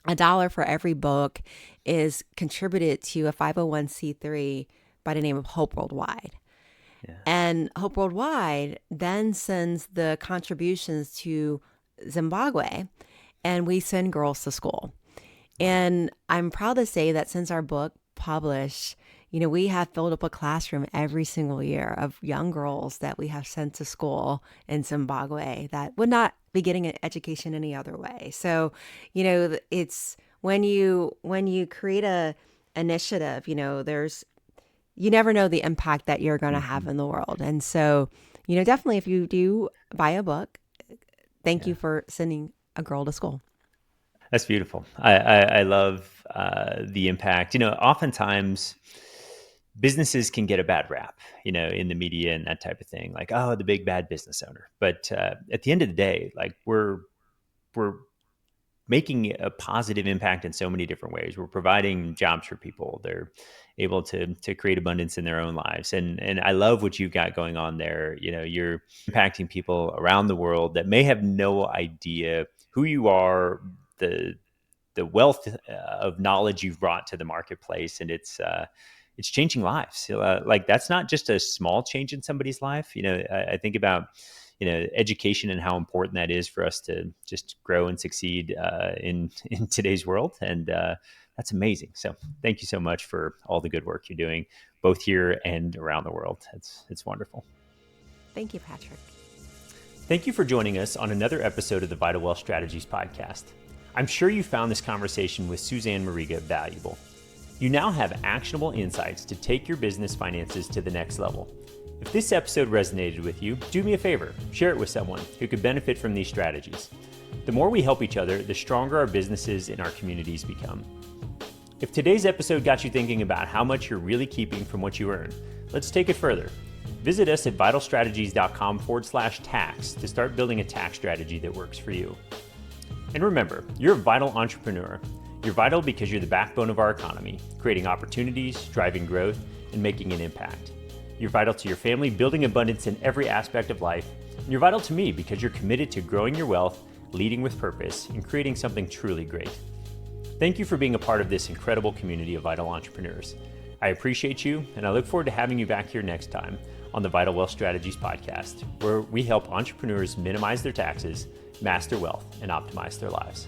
$1 for every book is contributed to a 501c3 by the name of Hope Worldwide. Yeah. And Hope Worldwide then sends the contributions to Zimbabwe, and we send girls to school. Wow. And I'm proud to say that since our book published, we have filled up a classroom every single year of young girls that we have sent to school in Zimbabwe that would not be getting an education any other way. So, it's when you create a initiative, you never know the impact that you're going to have Mm-hmm. in the world. And so, definitely if you do buy a book, thank Yeah. you for sending a girl to school. That's beautiful. I love the impact. Oftentimes businesses can get a bad rap, in the media and that type of thing. Like, oh, the big bad business owner. But at the end of the day, like we're making a positive impact in so many different ways. We're providing jobs for people. They're able to create abundance in their own lives. And I love what you've got going on there. You're impacting people around the world that may have no idea who you are, the the wealth of knowledge you've brought to the marketplace, and it's changing lives. So, like that's not just a small change in somebody's life. I think about education and how important that is for us to just grow and succeed in today's world, and that's amazing. So, thank you so much for all the good work you're doing, both here and around the world. It's wonderful. Thank you, Patrick. Thank you for joining us on another episode of the Vital Wealth Strategies podcast. I'm sure you found this conversation with Susanne Mariga valuable. You now have actionable insights to take your business finances to the next level. If this episode resonated with you, do me a favor, share it with someone who could benefit from these strategies. The more we help each other, the stronger our businesses and our communities become. If today's episode got you thinking about how much you're really keeping from what you earn, let's take it further. Visit us at vitalstrategies.com/tax to start building a tax strategy that works for you. And remember, you're a vital entrepreneur. You're vital because you're the backbone of our economy, creating opportunities, driving growth, and making an impact. You're vital to your family, building abundance in every aspect of life. And you're vital to me because you're committed to growing your wealth, leading with purpose, and creating something truly great. Thank you for being a part of this incredible community of vital entrepreneurs. I appreciate you, and I look forward to having you back here next time on the Vital Wealth Strategies podcast, where we help entrepreneurs minimize their taxes, master wealth, and optimize their lives.